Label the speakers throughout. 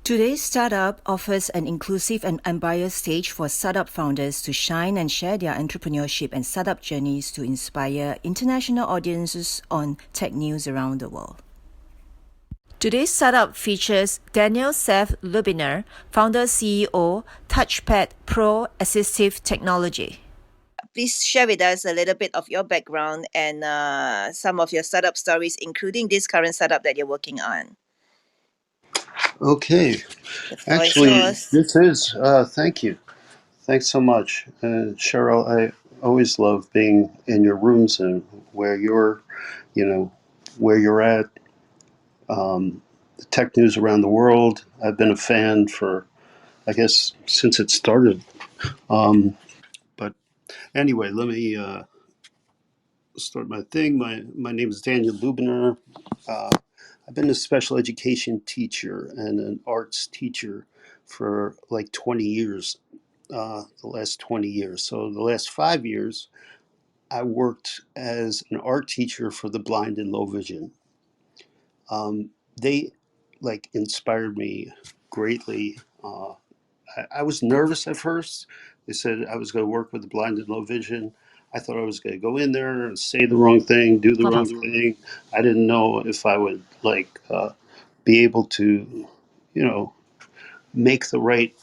Speaker 1: Today's startup offers an inclusive and unbiased stage for startup founders to shine and share their entrepreneurship and startup journeys to inspire international audiences on tech news around the world. Today's startup features Daniel Seth Lubiner, founder CEO, TouchPad Pro Assistive Technology. Please share with us a little bit of your background and some of your startup stories, including this current startup that you're working on.
Speaker 2: Okay.
Speaker 1: The floor is
Speaker 2: Actually,
Speaker 1: yours.
Speaker 2: this is, thank you. Thanks so much. Cheryl, I always love being in your rooms and where you're, you know, where you're at. The tech news around the world. I've been a fan for, I guess, since it started. But anyway, let me start my thing. My name is Daniel Lubiner. Uh, I've been a special education teacher and an arts teacher for like 20 years, the last 20 years. So the last 5 years, I worked as an art teacher for the blind and low vision. They like inspired me greatly. I was nervous at first. They said I was going to work with the blind and low vision. I thought I was going to go in there and say the wrong thing, do the wrong thing. I didn't know if I would be able to, you know, make the right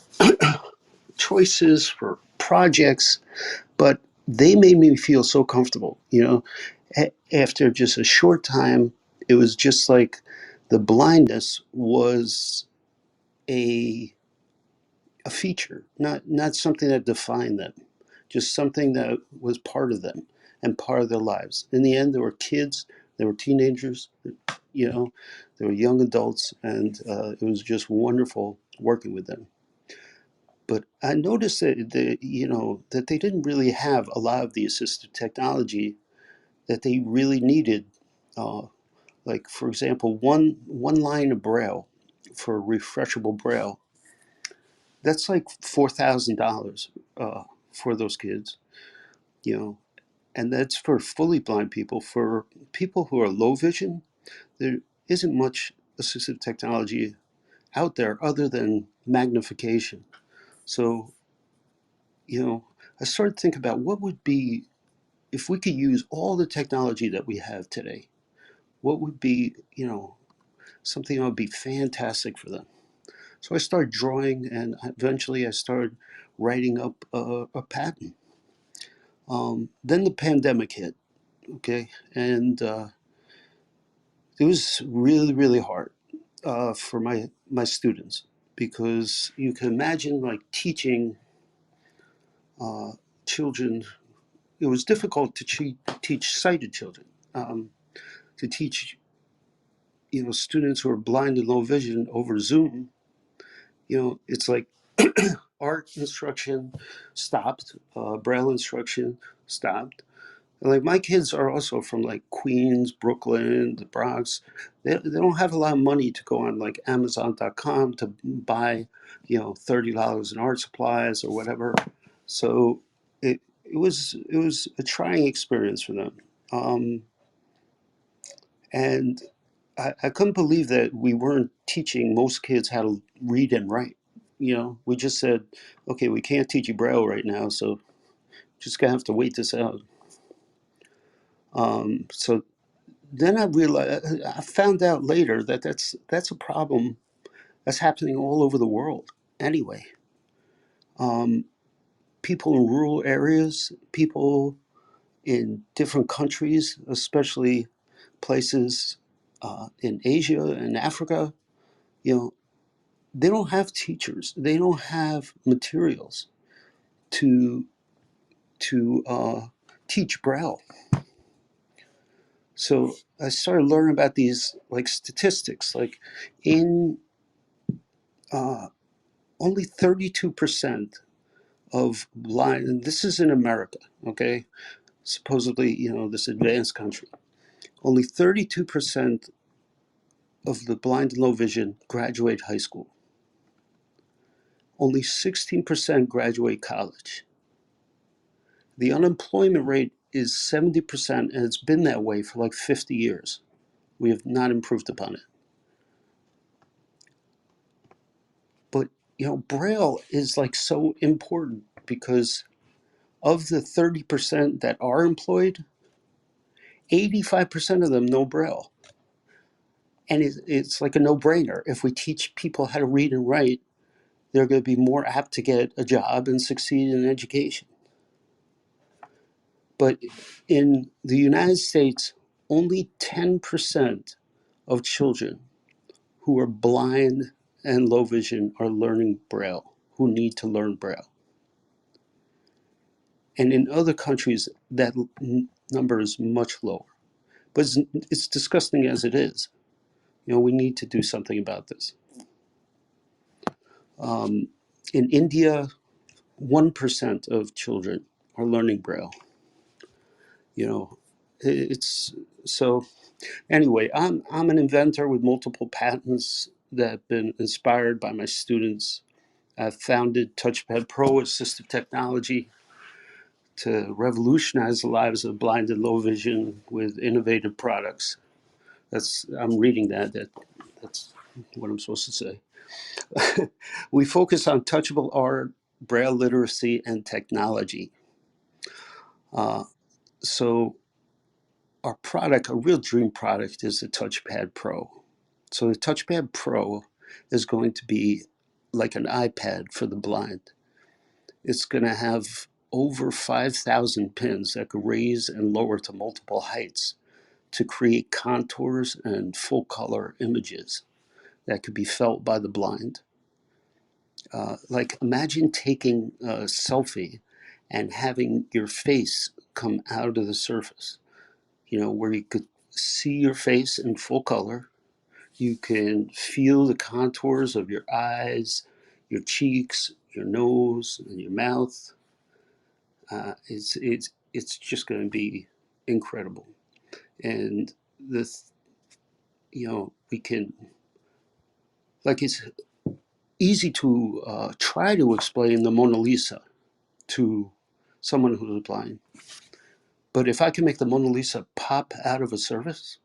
Speaker 2: choices for projects. But they made me feel so comfortable. After just a short time, it was just like the blindness was a a feature, not something that defined them, just something that was part of them and part of their lives. In the end, there were kids, there were teenagers, you know, there were young adults, and it was just wonderful working with them. But I noticed that they didn't really have a lot of the assistive technology that they really needed. Uh, like for example, one line of braille for refreshable braille. That's like $4,000 for those kids, you know, and that's for fully blind people. For people who are low vision, there isn't much assistive technology out there other than magnification. So, I started thinking about what would be if we could use all the technology that we have today. What would be, something that would be fantastic for them? So I started drawing, and eventually I started writing up a patent. Then the pandemic hit, okay, and it was really, really hard for my students because you can imagine like teaching uh, children. It was difficult to teach sighted children. To teach students who are blind and low vision over Zoom. It's like art instruction stopped, braille instruction stopped. And like my kids are also from like Queens, Brooklyn, the Bronx. They don't have a lot of money to go on like Amazon.com to buy, $30 in art supplies or whatever. So it was a trying experience for them. Um, and I couldn't believe that we weren't teaching most kids how to read and write. We just said, okay, we can't teach you Braille right now, so just gonna have to wait this out. So then I realized, I found out later that that's a problem that's happening all over the world. Anyway, um, people in rural areas, people in different countries, especially places in Asia and Africa, you know, they don't have teachers. They don't have materials to teach Braille. So I started learning about these like statistics, like in uh, only 32% of blind, and this is in America, okay, supposedly, this advanced country, only 32% of the blind and low vision graduate high school. Only 16% graduate college. The unemployment rate is 70%, and it's been that way for like 50 years. We have not improved upon it. Braille is like so important because of the 30% that are employed, 85% of them know Braille. And it's like a no-brainer. If we teach people how to read and write, they're going to be more apt to get a job and succeed in education. But in the United States, only 10% of children who are blind and low vision are learning Braille, who need to learn Braille. And in other countries, that number is much lower. But it's disgusting as it is. We need to do something about this. In India, 1% of children are learning Braille. It's so. Anyway, I'm an inventor with multiple patents that have been inspired by my students. I've founded TouchPad Pro Assistive Technology to revolutionize the lives of blind and low vision with innovative products. I'm reading that's what I'm supposed to say. We focus on touchable art, Braille literacy, and technology. So our product, a real dream product, is the TouchPad Pro. So the TouchPad Pro is going to be like an iPad for the blind. It's going to have over 5,000 pins that could raise and lower to multiple heights to create contours and full color images that could be felt by the blind. Like imagine taking a selfie and having your face come out of the surface, where you could see your face in full color. You can feel the contours of your eyes, your cheeks, your nose, and your mouth. It's just going to be incredible. And this, we can, like, it's easy to try to explain the Mona Lisa to someone who's blind. But if I can make the Mona Lisa pop out of a service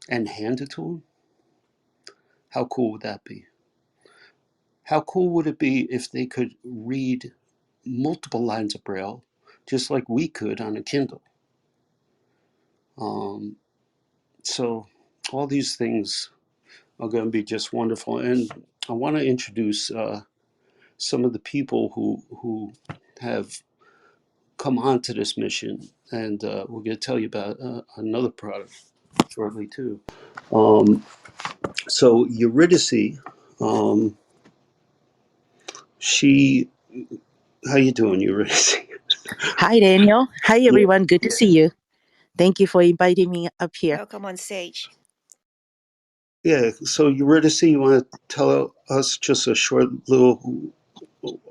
Speaker 2: and hand it to them, how cool would that be? How cool would it be if they could read multiple lines of Braille just like we could on a Kindle? So all these things are going to be just wonderful. And I want to introduce some of the people who have come onto this mission. And we're going to tell you about another product shortly too. So Eurydice, she, how you doing, Eurydice?
Speaker 3: Hi, Daniel. Hi,
Speaker 2: Yeah.
Speaker 3: everyone. Good to see you. Thank you for inviting me up here.
Speaker 1: Welcome on stage.
Speaker 2: Yeah. So Eurydice, you want to tell us just a short little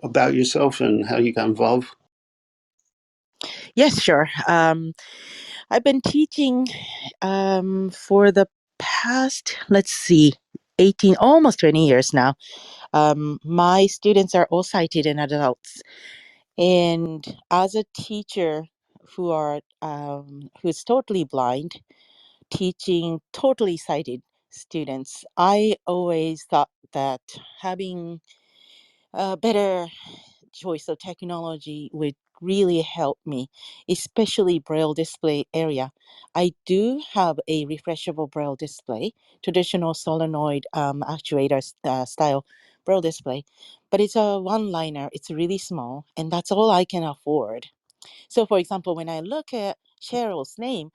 Speaker 2: about yourself and how you got involved?
Speaker 3: Yes, sure. I've been teaching for the past, 18, almost 20 years now. My students are all sighted and adults. And as a teacher who's totally blind, teaching totally sighted students, I always thought that having a better choice of technology would really help me, especially Braille display area. I do have a refreshable Braille display, traditional solenoid actuator style Braille display, but it's a one-liner. It's really small, and that's all I can afford. So, for example, when I look at Cheryl's name,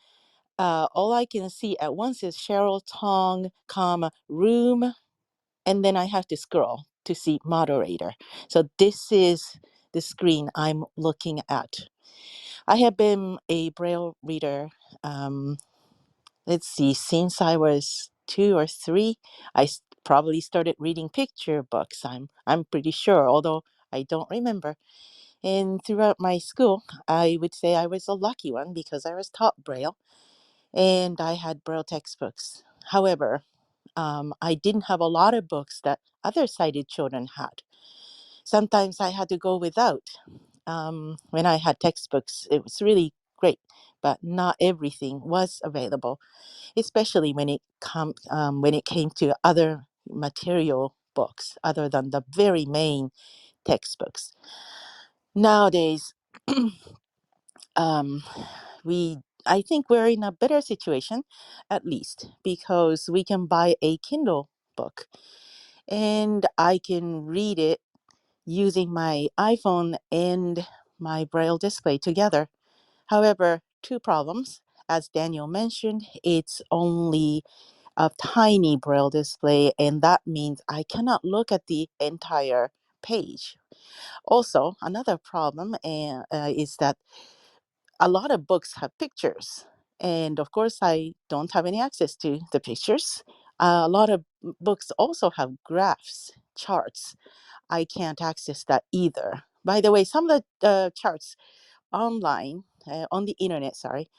Speaker 3: all I can see at once is Cheryl Tong, comma, room, and then I have to scroll to see moderator. So this is the screen I'm looking at. I have been a Braille reader, since I was 2 or 3. Probably started reading picture books. I'm pretty sure, although I don't remember. And throughout my school, I would say I was a lucky one because I was taught Braille and I had Braille textbooks. However, I didn't have a lot of books that other sighted children had. Sometimes I had to go without. When I had textbooks, it was really great, but not everything was available, especially when it came to other material books other than the very main textbooks. Nowadays, um, I think we're in a better situation, at least, because we can buy a Kindle book and I can read it using my iPhone and my Braille display together. However, two problems. As Daniel mentioned, it's only a tiny Braille display, and that means I cannot look at the entire page. Also, another problem is that a lot of books have pictures. And of course, I don't have any access to the pictures. A lot of books also have graphs, charts. I can't access that either. By the way, some of the charts online, on the internet, sorry,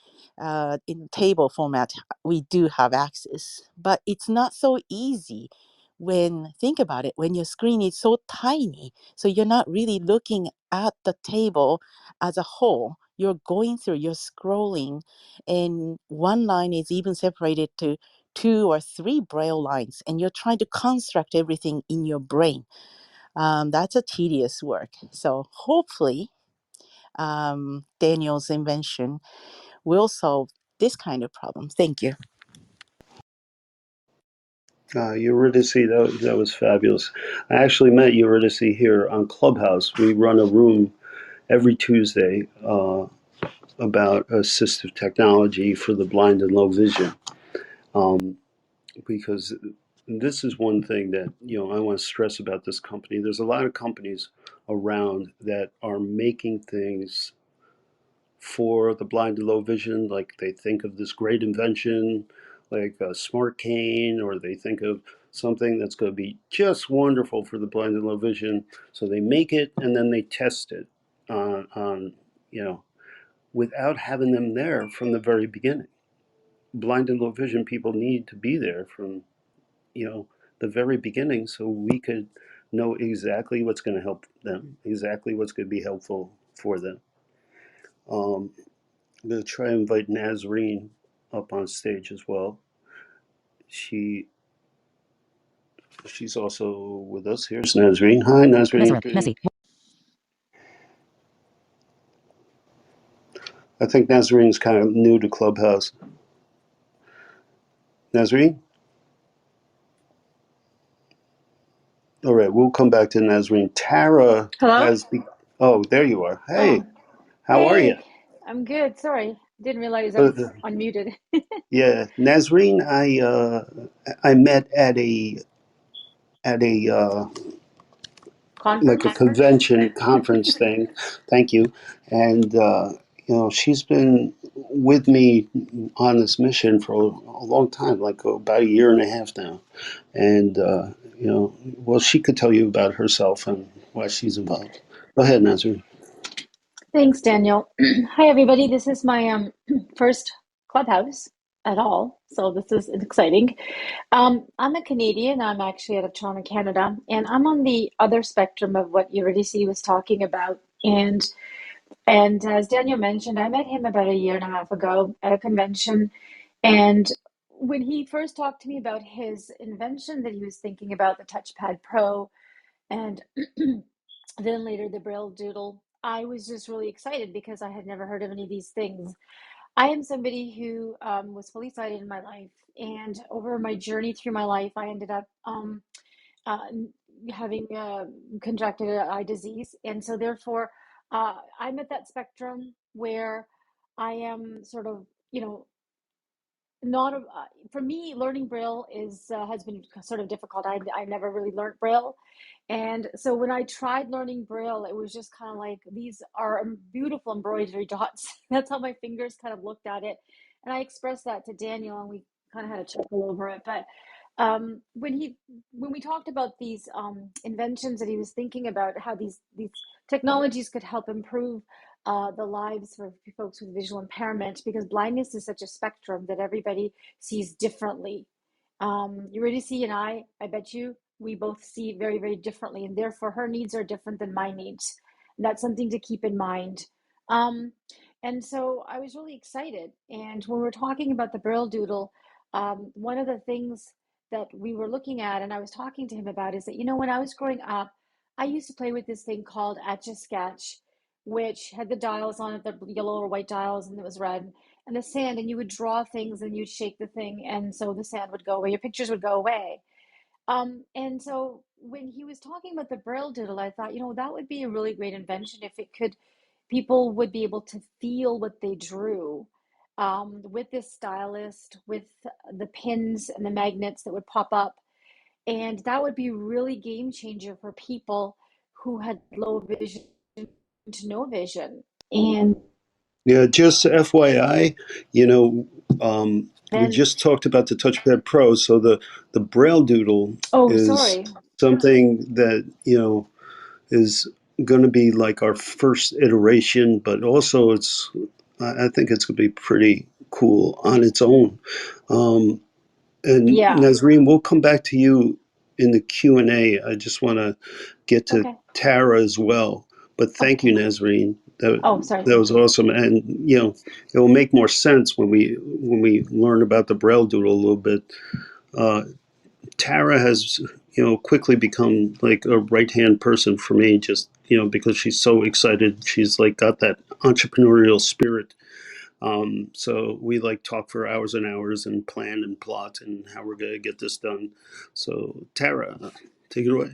Speaker 3: in table format, we do have access, but it's not so easy when, think about it, when your screen is so tiny. So you're not really looking at the table as a whole. You're going through, you're scrolling, and one line is even separated to 2 or 3 braille lines, and you're trying to construct everything in your brain. That's a tedious work. So hopefully, Daniel's invention will solve this kind of problem. Thank you.
Speaker 2: Eurydice, that was fabulous. I actually met Eurydice here on Clubhouse. We run a room every Tuesday about assistive technology for the blind and low vision. Because this is one thing that I want to stress about this company. There's a lot of companies around that are making things for the blind and low vision, like they think of this great invention like a smart cane, or they think of something that's going to be just wonderful for the blind and low vision, so they make it and then they test it on without having them there from the very beginning. Blind and low vision people need to be there from the very beginning, so we could know exactly what's going to help them, exactly what's going to be helpful for them. I'm going to try to invite Nazreen up on stage as well. She's also with us. Here's Nazreen. Hi, Nazreen. I think Nazreen's kind of new to Clubhouse. Nazreen? All right, we'll come back to Nazreen. Tara
Speaker 4: Hello?
Speaker 2: has oh, there you are. Hey,
Speaker 4: Oh,
Speaker 2: how are you?
Speaker 4: hey, I'm good. Sorry, didn't realize I
Speaker 2: Uh,
Speaker 4: was unmuted.
Speaker 2: yeah, Nazreen, I met at a like a
Speaker 4: Conference?
Speaker 2: convention conference thing. Thank you. And she's been with me on this mission for a long time, like about a year and a half now. And well, she could tell you about herself and why she's involved. Go ahead, Nazir.
Speaker 4: Thanks, Daniel. Hi, everybody. This is my first Clubhouse at all, so this is exciting. I'm a Canadian. I'm actually out of Toronto, Canada, and I'm on the other spectrum of what Eurydice was talking about. And as Daniel mentioned, I met him about a year and a half ago at a convention. And when he first talked to me about his invention that he was thinking about, the TouchPad Pro, and then later the BrailleDoodle, I was just really excited because I had never heard of any of these things. I am somebody who was fully sighted in my life, and over my journey through my life, I ended up uh, having contracted an eye disease, and so therefore, I'm at that spectrum where I am sort of, not a, for me, learning Braille is has been sort of difficult. I never really learned Braille, and so when I tried learning Braille, it was just kind of like, these are beautiful embroidery dots. That's how my fingers kind of looked at it, and I expressed that to Daniel, and we kind of had a chuckle over it. But when we talked about these inventions that he was thinking about, how these technologies could help improve the lives for folks with visual impairment, because blindness is such a spectrum that everybody sees differently. Eurydice and I bet you, we both see very, very differently, and therefore her needs are different than my needs. And that's something to keep in mind. Um, and so I was really excited. And when we're talking about the BrailleDoodle, one of the things that we were looking at and I was talking to him about is that, when I was growing up, I used to play with this thing called etch-a-sketch, which had the dials on it, the yellow or white dials, and it was red, and the sand, and you would draw things and you'd shake the thing, and so the sand would go away, your pictures would go away. And so when he was talking about the BrailleDoodle, I thought, that would be a really great invention if people would be able to feel what they drew, with this stylus, with the pins and the magnets that would pop up. And that would be really game changer for people who had low vision to no vision. And
Speaker 2: Yeah, just FYI, you know, we
Speaker 4: then,
Speaker 2: just talked about the TouchPad Pro, so the BrailleDoodle
Speaker 4: oh,
Speaker 2: is
Speaker 4: sorry.
Speaker 2: something that is going to be like our first iteration, but also I think it's going to be pretty cool on its own. Um, and
Speaker 4: Yeah.
Speaker 2: Nazreen, we'll come back to you in the Q&A. I just want to get to
Speaker 4: Okay.
Speaker 2: Tara as well. But thank you,
Speaker 4: Okay.
Speaker 2: Nazreen.
Speaker 4: Oh, sorry.
Speaker 2: That was awesome, and it will make more sense when we learn about the Braille Doodle a little bit. Uh, Tara has quickly become like a right hand person for me, just because she's so excited. She's like got that entrepreneurial spirit. So we like talk for hours and hours and plan and plot and how we're gonna get this done. So Tara, take it away.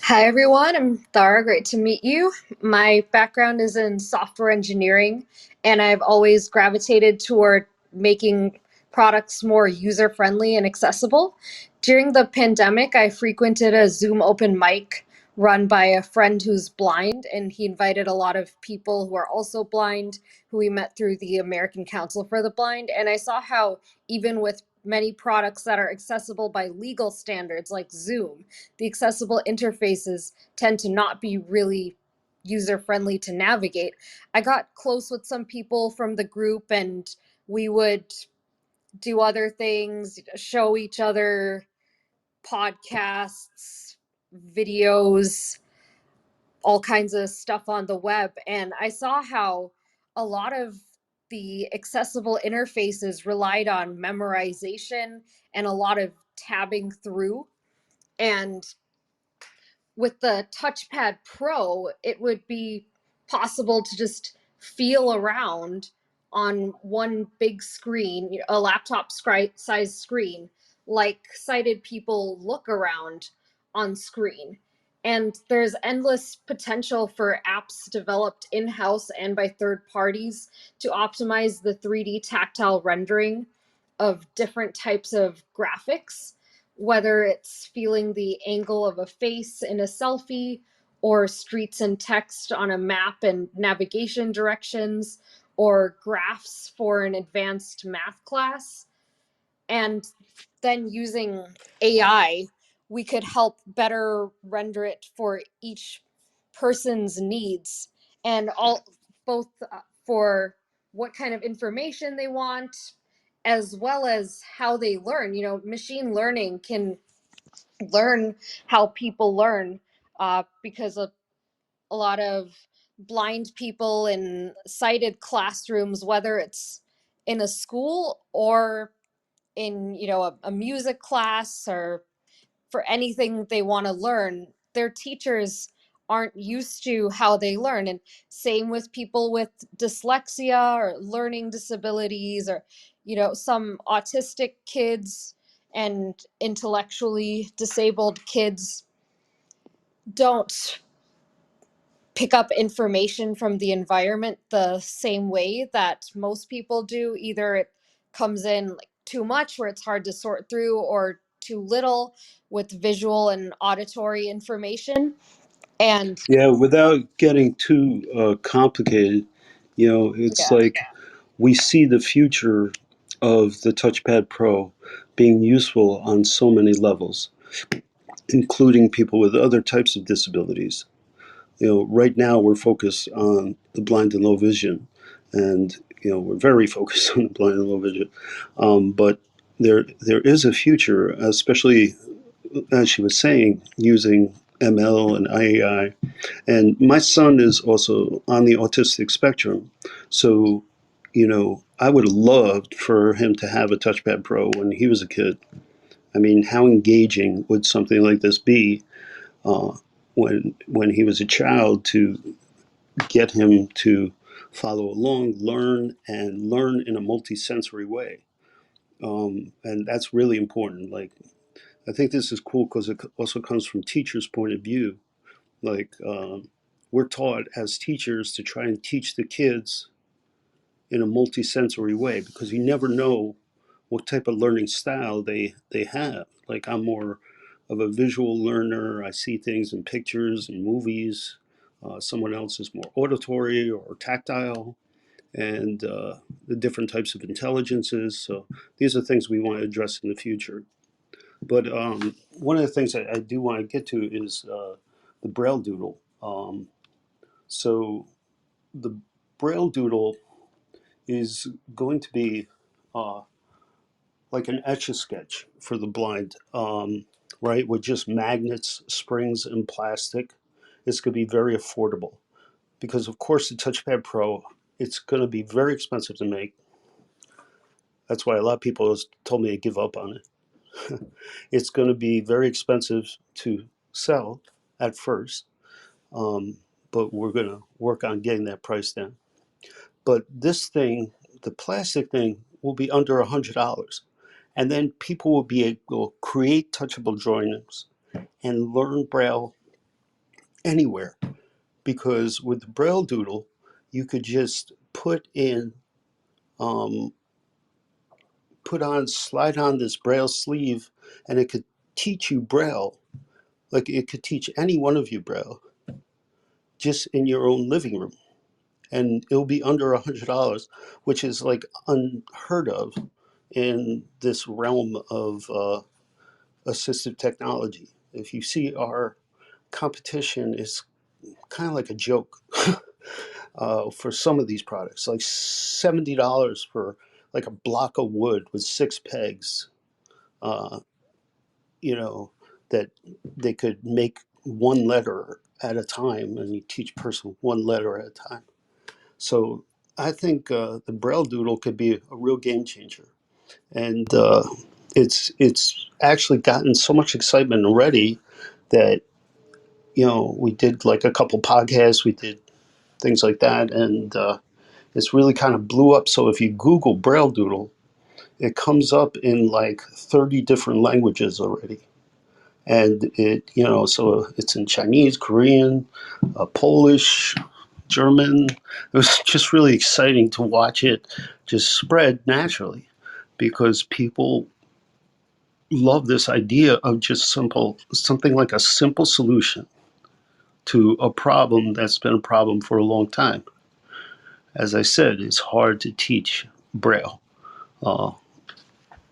Speaker 5: Hi, everyone. I'm Thara. Great to meet you. My background is in software engineering, and I've always gravitated toward making products more user-friendly and accessible. During the pandemic, I frequented a Zoom open mic run by a friend who's blind, and he invited a lot of people who are also blind, who we met through the American Council for the Blind. And I saw how even with many products that are accessible by legal standards like Zoom, the accessible interfaces tend to not be really user friendly to navigate. I got close with some people from the group, and we would do other things, show each other podcasts, videos, all kinds of stuff on the web. And I saw how a lot of the accessible interfaces relied on memorization and a lot of tabbing through. And with the TouchPad Pro, it would be possible to just feel around on one big screen, a laptop size screen, like sighted people look around on screen. And there's endless potential for apps developed in-house and by third parties to optimize the 3D tactile rendering of different types of graphics, whether it's feeling the angle of a face in a selfie, or streets and text on a map and navigation directions, or graphs for an advanced math class. And then using AI, we could help better render it for each person's needs, and all both for what kind of information they want, as well as how they learn. Machine learning can learn how people learn, because a lot of blind people in sighted classrooms, whether it's in a school or in a music class, or for anything they want to learn, their teachers aren't used to how they learn. And same with people with dyslexia or learning disabilities, or some autistic kids and intellectually disabled kids don't pick up information from the environment the same way that most people do. Either it comes in like too much where it's hard to sort through, or too little with visual and auditory information. And
Speaker 2: Yeah, without getting too complicated, it's
Speaker 5: yeah,
Speaker 2: like we see the future of the TouchPad Pro being useful on so many levels, including people with other types of disabilities. Right now we're focused on the blind and low vision, and we're very focused on the blind and low vision. But there is a future, especially as she was saying, using ML and AI. And my son is also on the autistic spectrum, so I would have loved for him to have a TouchPad Pro when he was a kid. I mean, how engaging would something like this be uh, when he was a child, to get him to follow along, learn in a multisensory way. And that's really important. Like, I think this is cool because it also comes from teachers' point of view. Like, we're taught as teachers to try and teach the kids in a multisensory way, because you never know what type of learning style they have. Like, I'm more of a visual learner. I see things in pictures and movies. Someone else is more auditory or tactile, and the different types of intelligences. So these are things we want to address in the future. But one of the things I do want to get to is the BrailleDoodle. So the BrailleDoodle is going to be uh, like an etch-a-sketch for the blind, right? With just magnets, springs, and plastic. It's going to be very affordable because, of course, the TouchPad Pro, it's going to be very expensive to make. That's why a lot of people have told me to give up on it. It's going to be very expensive to sell at first, but we're going to work on getting that price down. But this thing, the plastic thing, will be under $100. And then people will be able to create touchable drawings and learn Braille anywhere. Because with the BrailleDoodle, you could just um, slide on this Braille sleeve, and it could teach you Braille. Like, it could teach any one of you Braille just in your own living room. And it'll be under $100, which is like unheard of in this realm of assistive technology. If you see our competition, is kind of like a joke for some of these products, like $70 for like a block of wood with 6 pegs, uh, you know, that they could make one letter at a time, and you teach a person one letter at a time. So I think the BrailleDoodle could be a real game changer, and it's actually gotten so much excitement already that, we did like a couple podcasts, we did things like that, and it's really kind of blew up. So if you Google BrailleDoodle, it comes up in like 30 different languages already. And so it's in Chinese, Korean, Polish, German. It was just really exciting to watch it just spread naturally, because people love this idea of just something like a simple solution to a problem that's been a problem for a long time. As I said, it's hard to teach Braille. Uh,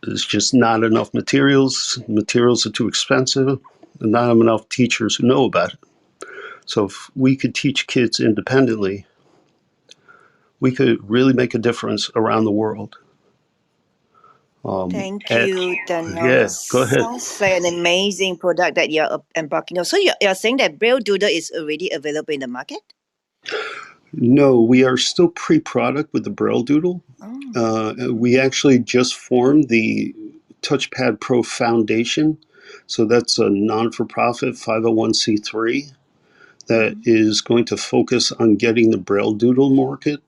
Speaker 2: there's just not enough materials. Materials are too expensive, and not enough teachers who know about it. So if we could teach kids independently, we could really make a difference around the world.
Speaker 1: Thank
Speaker 2: And
Speaker 1: you, Daniel. It
Speaker 2: yeah, go ahead.
Speaker 1: sounds like an amazing product that you're embarking on. So you're saying that BrailleDoodle is already available in the market?
Speaker 2: No, we are still pre-product with the BrailleDoodle. We actually just formed the TouchPad Pro Foundation. So that's a non-for-profit 501c3 that is going to focus on getting the BrailleDoodle market.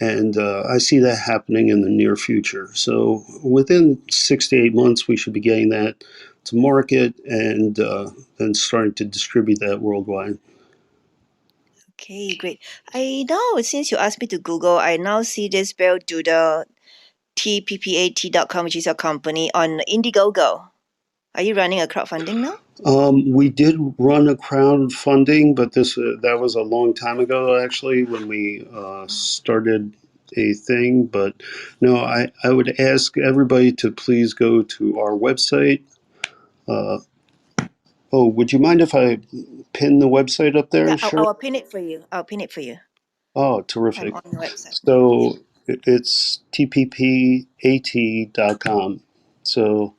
Speaker 2: And I see that happening in the near future. So within 6 to 8 months, we should be getting that to market, and then starting to distribute that worldwide.
Speaker 1: Okay, great. I now, since you asked me to Google, I now see this BrailleDoodle, tppat.com, which is your company, on Indiegogo. Are you running a crowdfunding now?
Speaker 2: We did run a crowdfunding, but that was a long time ago, actually, when we started a thing. But no, I would ask everybody to please go to our website. Would you mind if I pin the website up
Speaker 1: Yeah,
Speaker 2: there,
Speaker 1: I'll
Speaker 2: Cheryl?
Speaker 1: pin it for you. I'll pin it for you.
Speaker 2: Oh,
Speaker 1: I'm
Speaker 2: terrific.
Speaker 1: on the website. Yeah.
Speaker 2: So it's tppat.com. So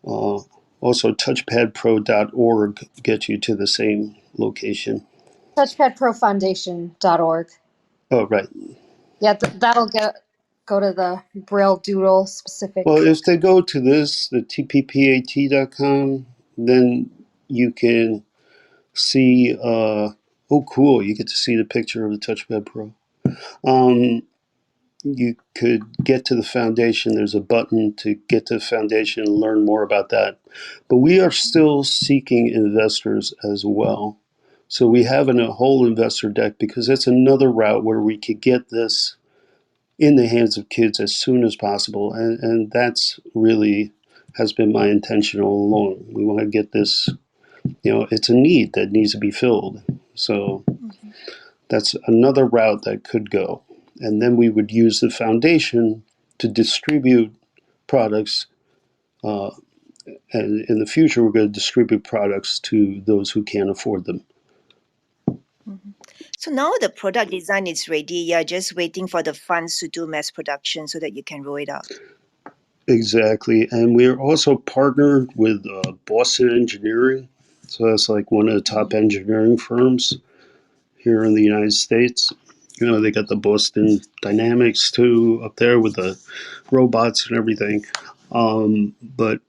Speaker 2: uh, also touchpadpro.org gets you to the same location.
Speaker 6: touchpadprofoundation.org.
Speaker 2: Oh, right.
Speaker 6: Yeah, that'll get.
Speaker 5: go to the BrailleDoodle specific.
Speaker 2: Well, if they go to this, the tppat.com, then you can see, oh, cool, you get to see the picture of the TouchPad Pro. You could get to the foundation. There's a button to get to the foundation and learn more about that. But we are still seeking investors as well. So we have a whole investor deck because that's another route where we could get this in the hands of kids as soon as possible. And that's really has been my intention all along. We want to get this, it's a need that needs to be filled. So that's another route that could go. And then we would use the foundation to distribute products. And in the future, we're going to distribute products to those who can't afford them.
Speaker 1: So now the product design is ready. You're just waiting for the funds to do mass production so that you can roll it out.
Speaker 2: Exactly. And we're also partnered with Boston Engineering. So that's like one of the top engineering firms here in the United States. They got the Boston Dynamics too up there with the robots and everything. But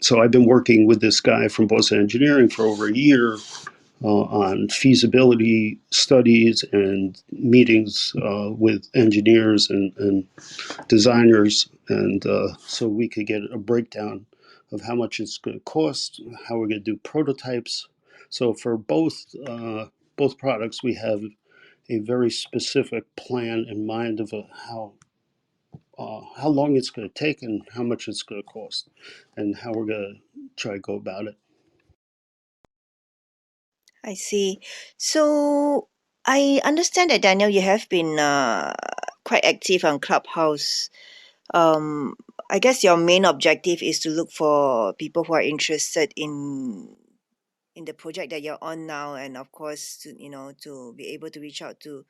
Speaker 2: so I've been working with this guy from Boston Engineering for over a year on feasibility studies and meetings with engineers and designers, and so we could get a breakdown of how much it's going to cost, how we're going to do prototypes. So for both products, we have a very specific plan in mind of how long it's going to take and how much it's going to cost, and how we're going to try to go about it.
Speaker 1: I see. So I understand that, Daniel, you have been quite active on Clubhouse. I guess your main objective is to look for people who are interested in the project that you're on now, and of course, to be able to reach out to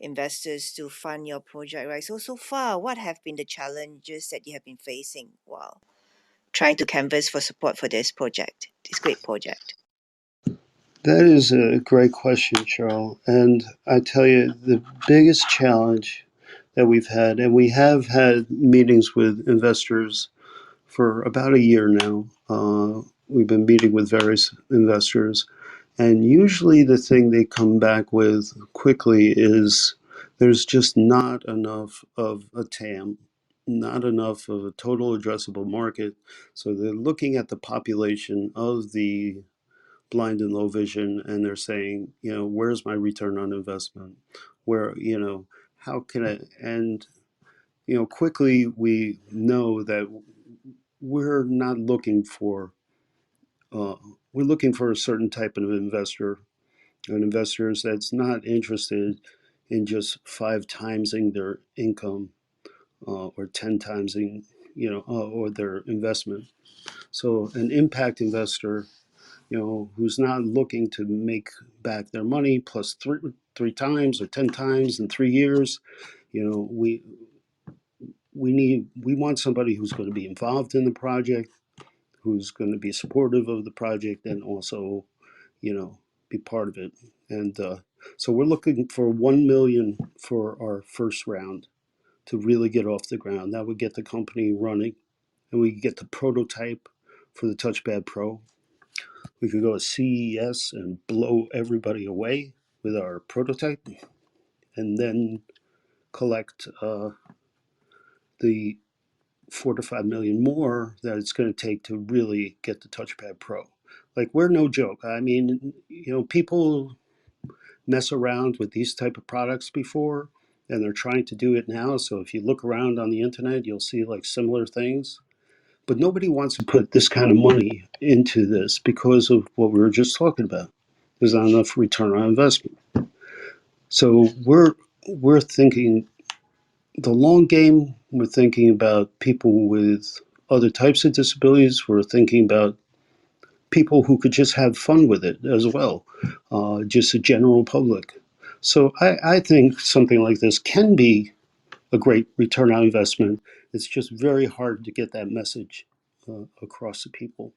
Speaker 1: investors to fund your project, right? So far, what have been the challenges that you have been facing while trying to canvas for support for this great project?
Speaker 2: That is a great question, Charles. And I tell you, the biggest challenge that we've had, and we have had meetings with investors for about a year now. We've been meeting with various investors, and usually the thing they come back with quickly is there's just not enough of a TAM, not enough of a total addressable market. So they're looking at the population of the blind and low vision, and they're saying, where's my return on investment? Where, how can I, and, quickly we know that we're not looking for, we're looking for a certain type of investor, an investor that's not interested in just 5 timesing their income or 10 timesing, or their investment. So an impact investor, who's not looking to make back their money plus three times or 10 times in 3 years. We want somebody who's going to be involved in the project, who's going to be supportive of the project, and also, be part of it. And so we're looking for 1 million for our first round to really get off the ground. That would get the company running, and we could get the prototype for the TouchPad Pro. We could go to CES and blow everybody away with our prototype, and then collect the 4 to 5 million more that it's going to take to really get the TouchPad Pro. Like, we're no joke. I mean, people mess around with these type of products before, and they're trying to do it now. So if you look around on the internet, you'll see like similar things. But nobody wants to put this kind of money into this because of what we were just talking about. There's not enough return on investment. So we're thinking the long game. We're thinking about people with other types of disabilities. We're thinking about people who could just have fun with it as well, just a general public. So I think something like this can be a great return on investment. It's just very hard to get that message across to people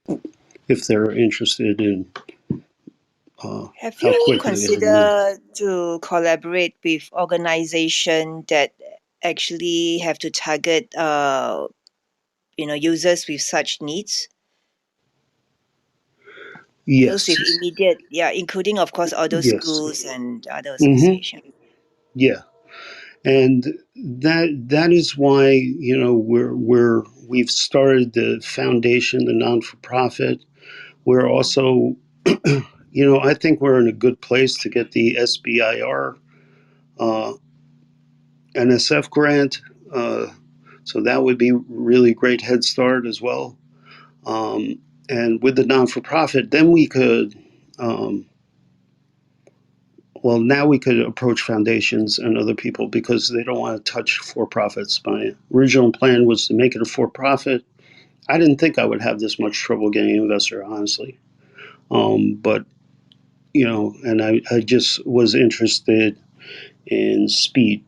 Speaker 2: if they're interested in
Speaker 1: Have
Speaker 2: how
Speaker 1: you
Speaker 2: quickly they move.
Speaker 1: considered to collaborate with organization that actually have to target users with such needs, those
Speaker 2: Yes.
Speaker 1: with immediate, including of course all those
Speaker 2: Yes.
Speaker 1: schools and other
Speaker 2: Hmm.
Speaker 1: associations.
Speaker 2: Yeah. And that is why, we've started the foundation, the non-for-profit. We're also, I think we're in a good place to get the SBIR NSF grant. So that would be really great head start as well. Um, and with the non-for-profit, then we could, now we could approach foundations and other people because they don't want to touch for-profits. My original plan was to make it a for-profit. I didn't think I would have this much trouble getting an investor, honestly. But, and I just was interested in speed.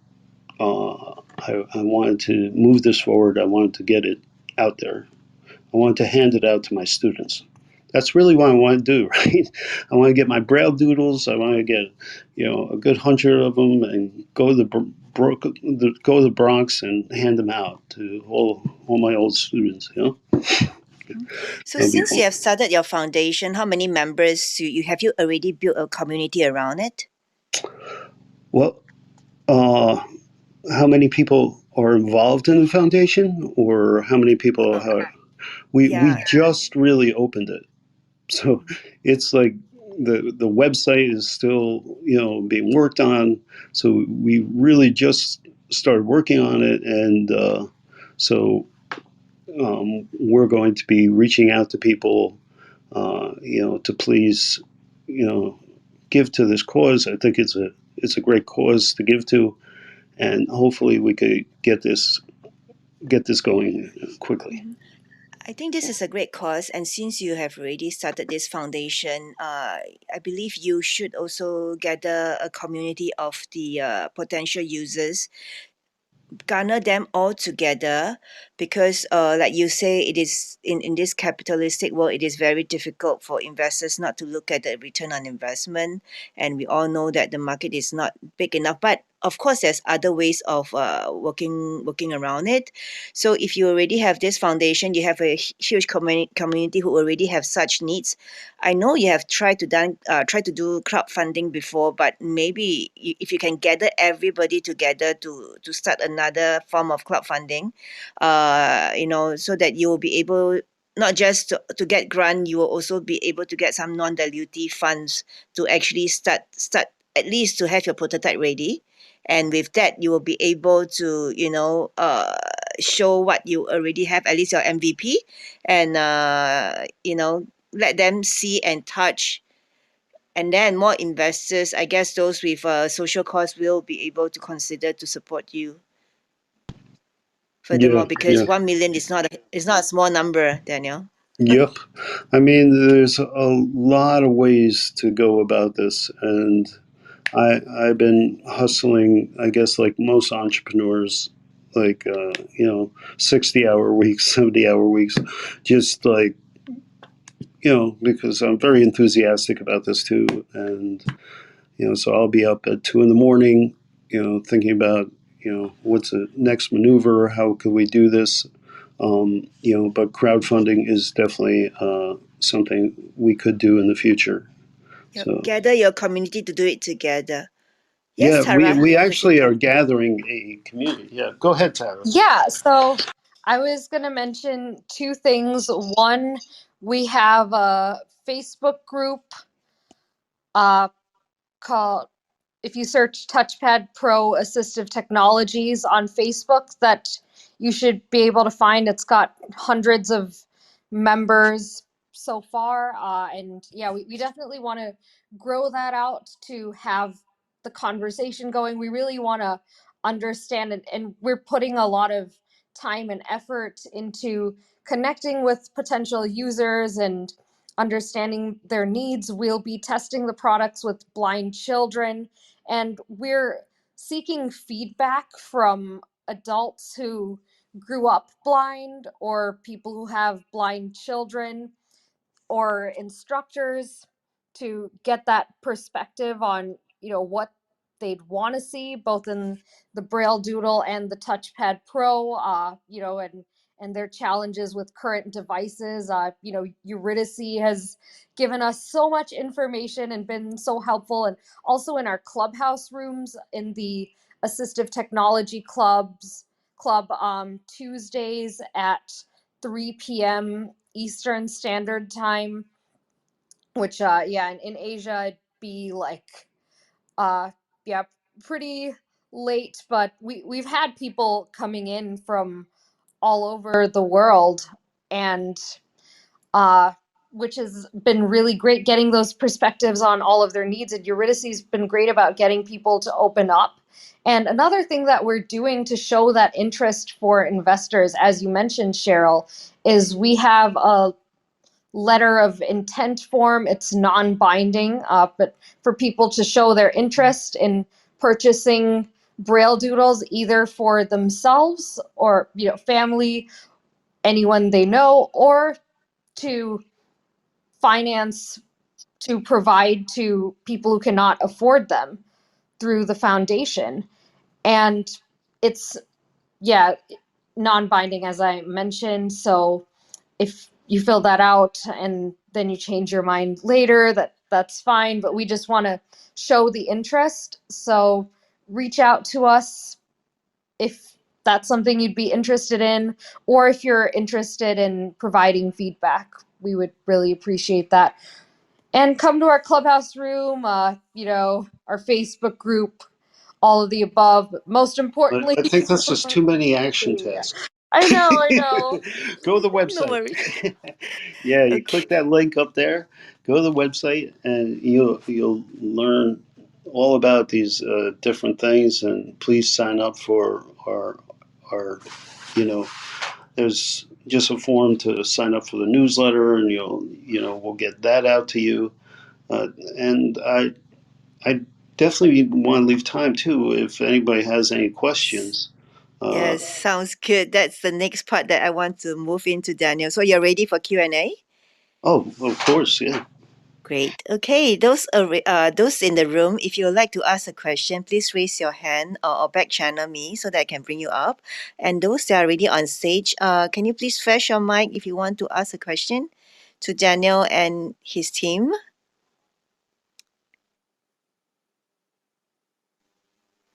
Speaker 2: I wanted to move this forward. I wanted to get it out there. I wanted to hand it out to my students. That's really what I want to do, right? I want to get my BrailleDoodles. I want to get, a good 100 of them and go to the Bronx and hand them out to all my old students.
Speaker 1: So
Speaker 2: That'll be
Speaker 1: since you
Speaker 2: fun.
Speaker 1: have started your foundation, how many members you have you already built a community around it?
Speaker 2: Well, uh, how many people are involved in the foundation, or how many people?
Speaker 1: Uh,
Speaker 2: We
Speaker 1: yeah.
Speaker 2: just really opened it. So it's like the website is still being worked on. So we really just started working on it, and so we're going to be reaching out to people, to please, give to this cause. I think it's a great cause to give to, and hopefully we could get this going quickly.
Speaker 1: Mhm. I think this is a great cause, and since you have already started this foundation, I believe you should also gather a community of the potential users, garner them all together, because like you say, it is in this capitalistic world, it is very difficult for investors not to look at the return on investment, and we all know that the market is not big enough, but of course there's other ways of working around it. So if you already have this foundation, you have a huge community who already have such needs. I know you have tried to do crowdfunding before, but maybe if you can gather everybody together to start another form of crowdfunding, so that you will be able not just to get grant, you will also be able to get some non-dilutive funds to actually start at least to have your prototype ready. And with that, you will be able to, show what you already have, at least your MVP, and let them see and touch. And then more investors, I guess those with social cause will be able to consider to support you
Speaker 2: Yeah,
Speaker 1: furthermore, because
Speaker 2: yeah.
Speaker 1: 1 million is not a small number, Daniel.
Speaker 2: Yep. I mean, there's a lot of ways to go about this, and I've been hustling, I guess, like most entrepreneurs, like 60-hour weeks, 70-hour weeks, just like because I'm very enthusiastic about this too, and so I'll be up at 2 in the morning, thinking about what's the next maneuver, how could we do this, but crowdfunding is definitely something we could do in the future.
Speaker 1: Yep.
Speaker 2: So
Speaker 1: Gather your community to do it together. Yes,
Speaker 2: yeah, we
Speaker 1: Tara,
Speaker 2: we
Speaker 1: you're pushing.
Speaker 2: actually are gathering a community. Yeah, go ahead, Tara.
Speaker 5: Yeah, so I was going to mention two things. One, we have a Facebook group uh, called, if you search TouchPad Pro Assistive Technologies on Facebook, that you should be able to find. It's got hundreds of members so far. And yeah, we definitely want to grow that out to have the conversation going. We really want to understand, and we're putting a lot of time and effort into connecting with potential users and understanding their needs. We'll be testing the products with blind children, and we're seeking feedback from adults who grew up blind, or people who have blind children, or instructors, to get that perspective on what they'd want to see, both in the BrailleDoodle and the TouchPad Pro, and their challenges with current devices. Eurydice has given us so much information and been so helpful, and also in our clubhouse rooms in the assistive technology club Tuesdays at 3 p.m. Eastern Standard Time, which in Asia it'd be like uh yeah pretty late, but we've had people coming in from all over the world, and uh which has been really great, getting those perspectives on all of their needs. And Eurydice's been great about getting people to open up. And another thing that we're doing to show that interest for investors, as you mentioned, Cheryl, is we have a letter of intent form. It's non-binding, but for people to show their interest in purchasing Braille doodles, either for themselves or family, anyone they know, or to finance, to provide to people who cannot afford them through the foundation. And it's non-binding, as I mentioned. So if you fill that out and then you change your mind later, that's fine, but we just want to show the interest. So reach out to us if that's something you'd be interested in, or if you're interested in providing feedback. We would really appreciate that. And come to our clubhouse room, our Facebook group, all of the above. But most importantly,
Speaker 2: I think this is too many action tasks.
Speaker 5: I know.
Speaker 2: Go to the
Speaker 1: No
Speaker 2: website.
Speaker 1: worries.
Speaker 2: Yeah, you click
Speaker 1: Okay.
Speaker 2: that link up there. Go to the website, and you'll learn all about these different things. And please sign up for our you know there's just a form to sign up for the newsletter, and we'll get that out to you. And I definitely want to leave time too if anybody has any questions. Uh,
Speaker 1: Yes, sounds good. That's the next part that I want to move into, Daniel. So you're ready for Q&A?
Speaker 2: oh, of course, yeah.
Speaker 1: Great. Okay, those in the room, if you would like to ask a question, please raise your hand or back channel me so that I can bring you up. And those that are already on stage, can you please flash your mic if you want to ask a question to Daniel and his team?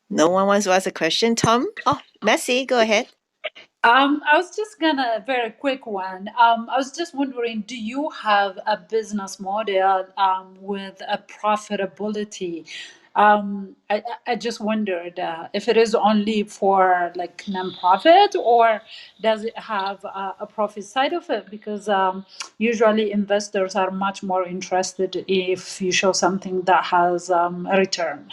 Speaker 1: No one wants to ask a question. Tom? Oh, Messi, go ahead.
Speaker 6: I was just gonna very quick one. I was just wondering, do you have a business model with a profitability? I just wondered if it is only for like nonprofit, or does it have a profit side of it? Because usually investors are much more interested if you show something that has a return.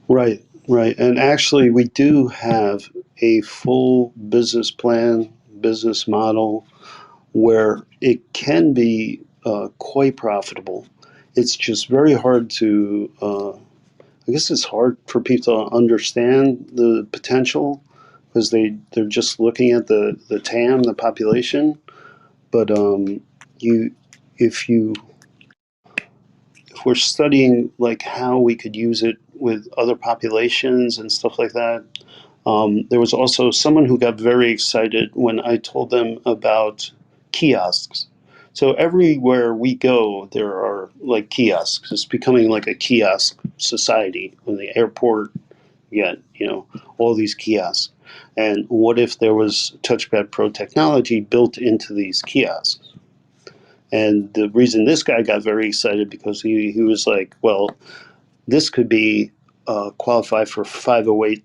Speaker 2: Right, right. And actually, we do have a full business plan, business model where it can be quite profitable. It's just very hard to, I guess it's hard for people to understand the potential because they're just looking at the TAM, the population. But you, if you if we're studying like how we could use it with other populations and stuff like that, there was also someone who got very excited when I told them about kiosks. So everywhere we go, there are like kiosks. It's becoming like a kiosk society. In the airport, you got all these kiosks. And what if there was TouchPad Pro technology built into these kiosks? And the reason this guy got very excited because he was like, well, this could be qualify for 508,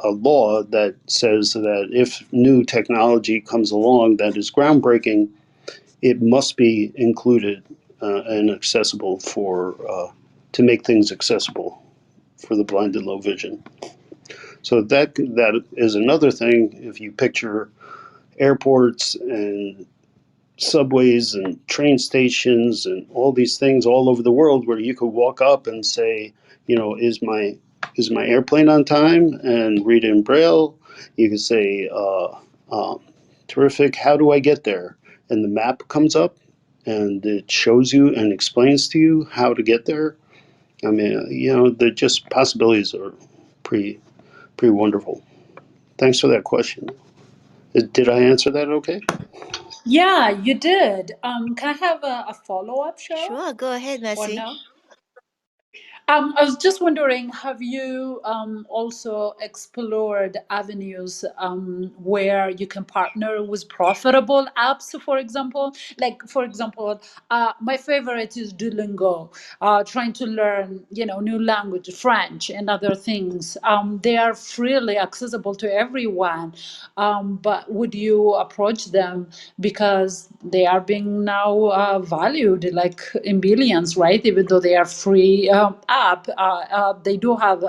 Speaker 2: a law that says that if new technology comes along that is groundbreaking, it must be included and accessible to make things accessible for the blind and low vision. So that is another thing. If you picture airports and subways and train stations and all these things all over the world where you could walk up and say, is my airplane on time, and read in braille. You could say, terrific, how do I get there? And the map comes up and it shows you and explains to you how to get there. I mean, the just possibilities are pretty wonderful. Thanks for that question. Did I answer that okay?
Speaker 6: Yeah, you did. Can I have a follow-up, Cheryl,
Speaker 3: Sure, go ahead,
Speaker 6: or
Speaker 3: Messi.
Speaker 6: no? I was just wondering, have you also explored avenues where you can partner with profitable apps, for example? Like, for example, my favorite is Duolingo, trying to learn, new language, French and other things. They are freely accessible to everyone. But would you approach them because they are being now valued like in billions, right? Even though they are free app, they do have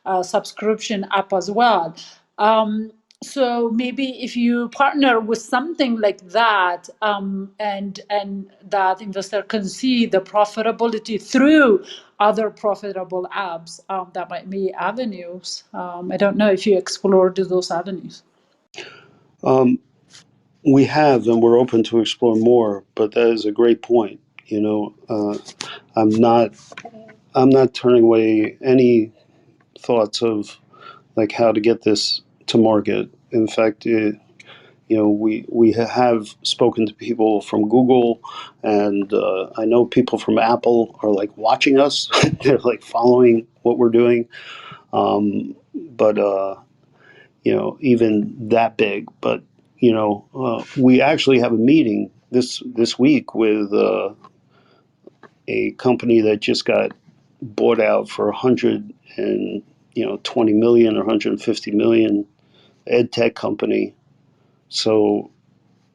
Speaker 6: a subscription app as well. So maybe if you partner with something like that, and that investor can see the profitability through other profitable apps, that might be avenues. I don't know if you explored those avenues.
Speaker 2: Um, we have, and we're open to explore more. But that is a great point. I'm not turning away any thoughts of like how to get this to market. In fact, we have spoken to people from Google, and I know people from Apple are like watching us. They're like following what we're doing. But even that big. But we actually have a meeting this week with a company that just got bought out for 120 million or 150 million, ed tech company. So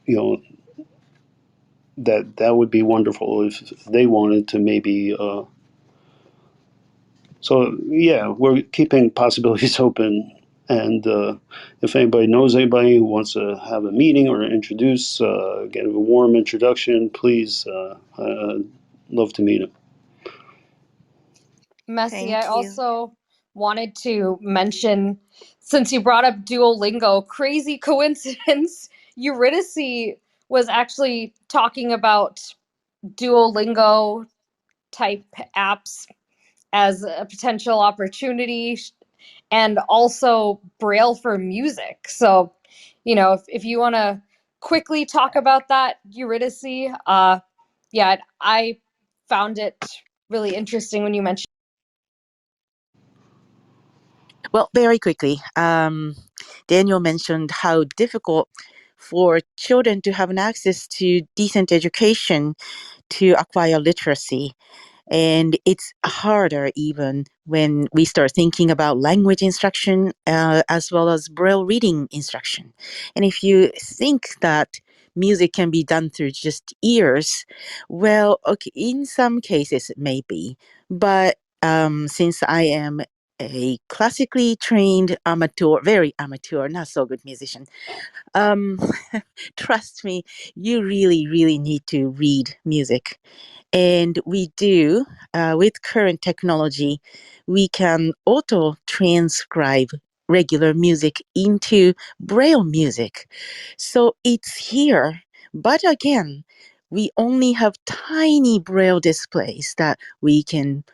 Speaker 2: you know that would be wonderful if they wanted to maybe. So yeah, we're keeping possibilities open. And if anybody knows anybody who wants to have a meeting or introduce, get a warm introduction, please, I'd love to meet them.
Speaker 5: Messi, I
Speaker 3: Thank you.
Speaker 5: also wanted to mention, since you brought up Duolingo, crazy coincidence, Eurydice was actually talking about Duolingo type apps as a potential opportunity, and also Braille for music. So, if you want to quickly talk about that, Eurydice, yeah, I found it really interesting when you mentioned.
Speaker 3: Well, very quickly, Daniel mentioned how difficult for children to have an access to decent education to acquire literacy. And it's harder even when we start thinking about language instruction as well as Braille reading instruction. And if you think that music can be done through just ears, well, okay, in some cases, maybe. But since I am a classically trained amateur, very amateur, not so good musician, um, trust me, you really, really need to read music. And we do, with current technology, we can auto transcribe regular music into Braille music. So it's here. But again, we only have tiny Braille displays that we can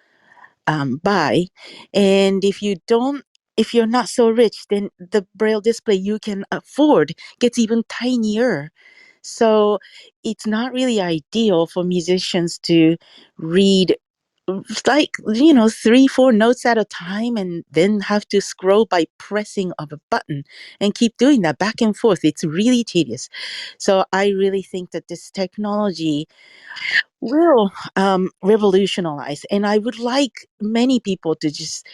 Speaker 3: buy. And if you're not so rich, then the Braille display you can afford gets even tinier. So it's not really ideal for musicians to read like, 3, 4 notes at a time and then have to scroll by pressing of a button and keep doing that back and forth. It's really tedious. So I really think that this technology will revolutionize. And I would like many people to just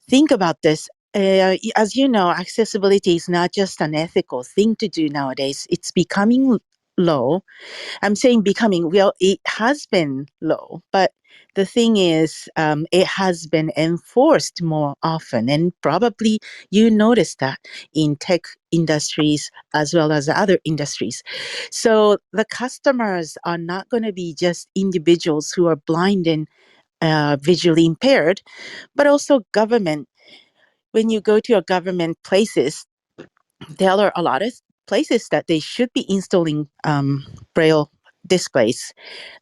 Speaker 3: think about this. As you know, accessibility is not just an ethical thing to do nowadays. It's becoming low. I'm saying becoming, well, it has been low, but the thing is, it has been enforced more often. And probably you noticed that in tech industries as well as other industries. So the customers are not going to be just individuals who are blind and visually impaired, but also government. When you go to your government places, there are a lot of places that they should be installing Braille displays.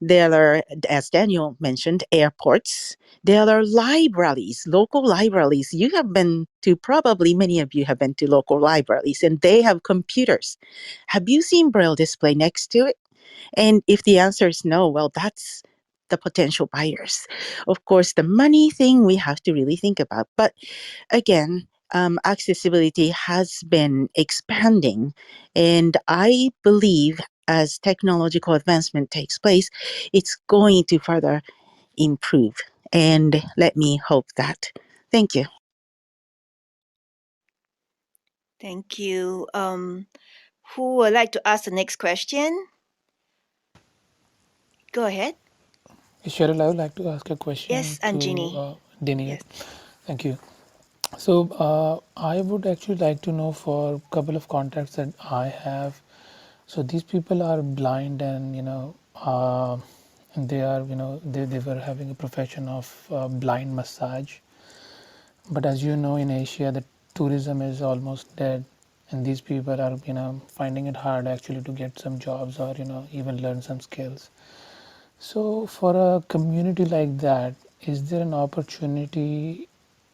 Speaker 3: There are, as Daniel mentioned, airports. There are libraries, local libraries. You have been to, probably many of you have been to local libraries, and they have computers. Have you seen Braille display next to it? And if the answer is no, well, that's the potential buyers. Of course, the money thing we have to really think about. But again, accessibility has been expanding. And I believe as technological advancement takes place, it's going to further improve. And let me hope that. Thank you.
Speaker 1: Thank you. Who would like to ask the next question? Go ahead.
Speaker 7: Cheryl, I would like to ask a question
Speaker 1: Yes,
Speaker 7: to
Speaker 1: Anjini.
Speaker 7: Daniel.
Speaker 1: Yes.
Speaker 7: Thank you. So I would actually like to know for a couple of contacts that I have. So these people are blind, and and they are they were having a profession of blind massage. But as you know, in Asia, the tourism is almost dead, and these people are finding it hard actually to get some jobs or even learn some skills. So for a community like that, is there an opportunity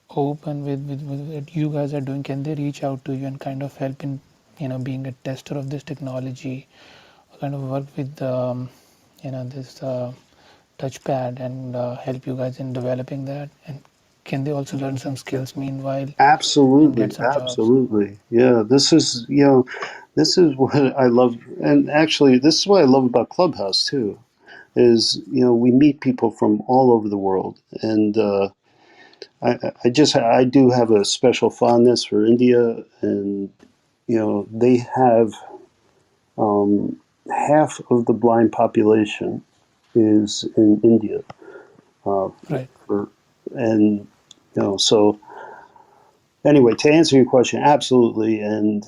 Speaker 7: open with what you guys are doing? Can they reach out to you and kind of help in being a tester of this technology, or kind of work with this touchpad and help you guys in developing that? And can they also learn some skills meanwhile and get
Speaker 2: Absolutely,
Speaker 7: some jobs?
Speaker 2: absolutely. Yeah, this is, this is what I love. And actually, this is what I love about Clubhouse too, is, we meet people from all over the world. And I do have a special fondness for India. And, they have half of the blind population is in India. Uh,
Speaker 7: Right.
Speaker 2: for, and, so anyway, to answer your question, absolutely. And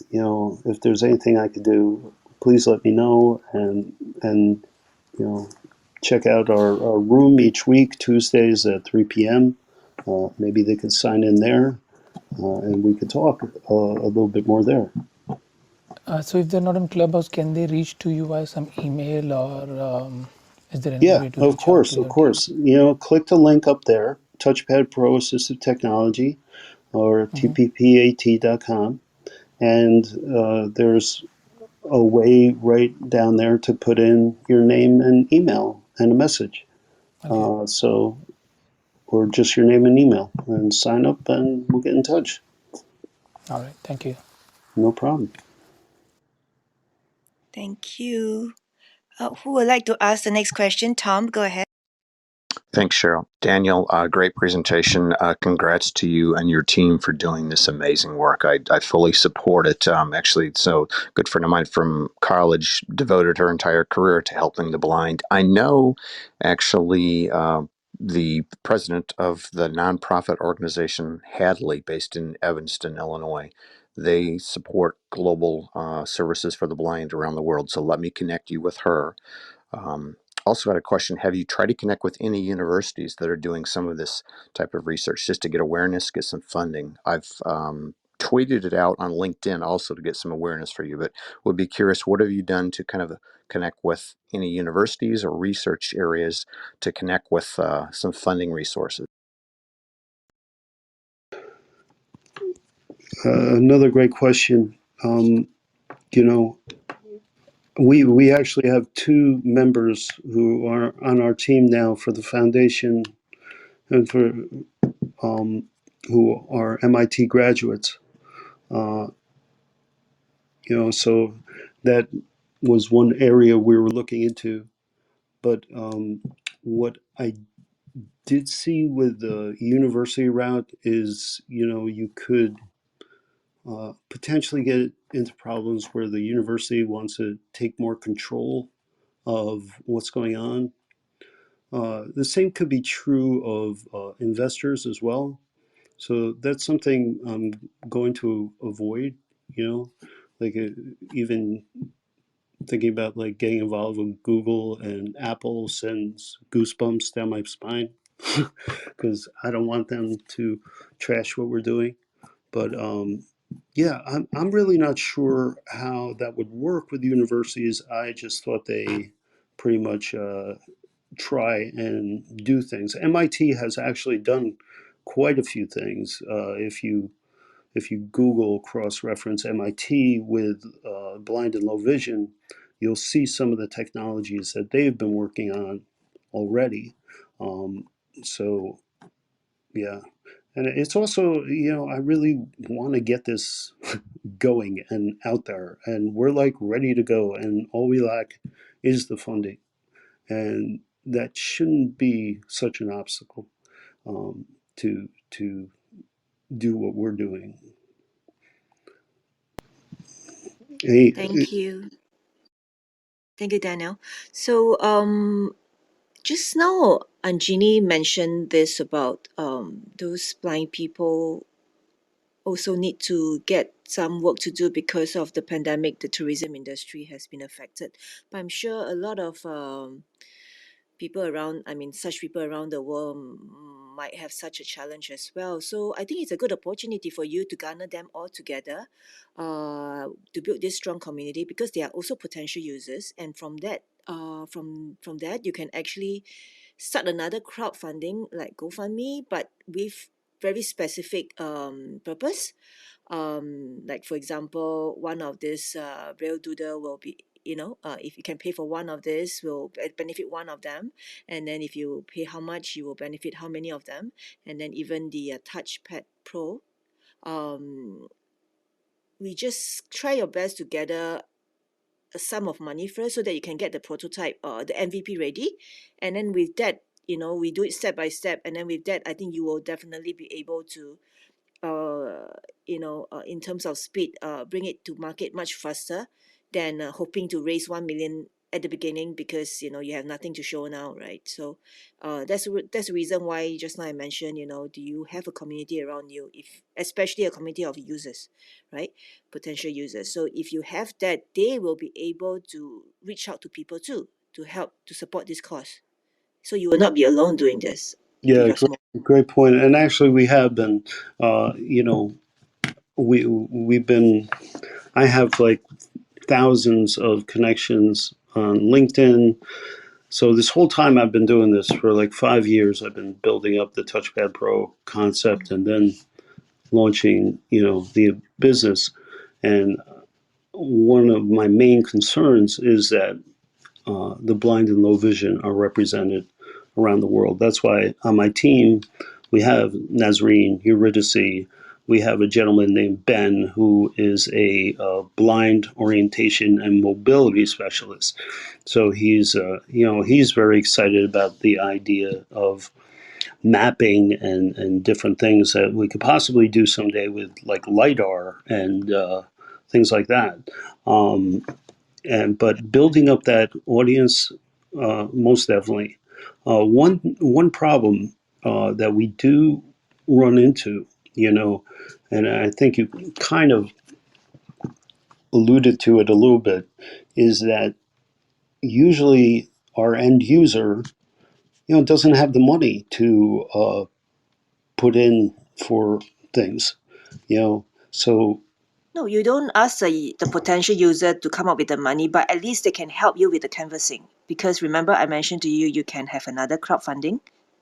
Speaker 2: if there's anything I could do, please let me know. And check out our room each week, Tuesdays at 3 p.m. Maybe they could sign in there, and we could talk a little bit more there.
Speaker 7: So if they're not on Clubhouse, can they reach to you via some email, or is there any
Speaker 2: Yeah,
Speaker 7: way to
Speaker 2: of
Speaker 7: reach out to
Speaker 2: course, of
Speaker 7: your team?
Speaker 2: course. Click the link up there, TouchPad Pro Assistive Technology, or
Speaker 7: Mm-hmm.
Speaker 2: tppat.com, and there's a way right down there to put in your name and email and a message.
Speaker 7: Okay.
Speaker 2: So, or just your name and email, and sign up, and we'll get in touch.
Speaker 7: All right. Thank you.
Speaker 2: No problem.
Speaker 1: Thank you. Who would like to ask the next question? Tom, go ahead.
Speaker 8: Thanks, Cheryl. Daniel, great presentation. Congrats to you and your team for doing this amazing work. I fully support it. Actually, so a good friend of mine from college devoted her entire career to helping the blind. I know, actually, the president of the nonprofit organization Hadley, based in Evanston, Illinois. They support global services for the blind around the world. So let me connect you with her. Um, Also had a question. Have you tried to connect with any universities that are doing some of this type of research just to get awareness, get some funding? I've tweeted it out on LinkedIn also to get some awareness for you, but would be curious, what have you done to kind of connect with any universities or research areas to connect with some funding resources?
Speaker 2: Another great question. You know, we actually have two members who are on our team now for the foundation, and for who are MIT graduates. Uh, so that was one area we were looking into. But what I did see with the university route is, you could potentially get into problems where the university wants to take more control of what's going on. The same could be true of investors as well. So that's something I'm going to avoid, like even thinking about like getting involved with Google and Apple sends goosebumps down my spine because I don't want them to trash what we're doing. But yeah, I'm really not sure how that would work with universities. I just thought they pretty much try and do things. MIT has actually done quite a few things. If you Google cross-reference MIT with blind and low vision, you'll see some of the technologies that they've been working on already. Um, so yeah, and it's also, I really want to get this going and out there, and we're like ready to go, and all we lack is the funding, and that shouldn't be such an obstacle to do what we're doing.
Speaker 1: Thank you. Thank you, Daniel. So, just now, Anjini mentioned this about those blind people also need to get some work to do because of the pandemic. The tourism industry has been affected, but I'm sure a lot of people around, I mean, such people around the world might have such a challenge as well. So I think it's a good opportunity for you to garner them all together, to build this strong community, because they are also potential users, and from that, from that, you can actually start another crowdfunding like GoFundMe, but with very specific purpose. Like for example, one of this BrailleDoodle will be, if you can pay for one of this, will benefit one of them, and then if you pay how much, you will benefit how many of them, and then even the TouchPad Pro. Um, we just try your best to gather a sum of money first so that you can get the prototype or the MVP ready, and then with that, we do it step by step, and then with that, I think you will definitely be able to in terms of speed, bring it to market much faster than hoping to raise 1 million at the beginning, because you have nothing to show now, right? So that's the reason why just now I mentioned, do you have a community around you, if especially a community of users, right? Potential users. So if you have that, they will be able to reach out to people too, to help to support this cause. So you will not be alone doing this with
Speaker 2: Yeah,
Speaker 1: your small.
Speaker 2: great point. And actually, we have been, we've been. I have like thousands of connections on LinkedIn. So this whole time I've been doing this for like 5 years. I've been building up the TouchPad Pro concept and then launching, the business. And one of my main concerns is that the blind and low vision are represented around the world. That's why on my team we have Nazreen, Eurydice. We have a gentleman named Ben who is a blind orientation and mobility specialist. So he's very excited about the idea of mapping and different things that we could possibly do someday with like lidar and things like that. Um, but building up that audience, most definitely. One problem that we do run into, and I think you kind of alluded to it a little bit, is that usually our end user, doesn't have the money to put in for things, so.
Speaker 1: No, you don't ask the potential user to come up with the money, but at least they can help you with the canvassing. Because remember, I mentioned to you, you can have another crowdfunding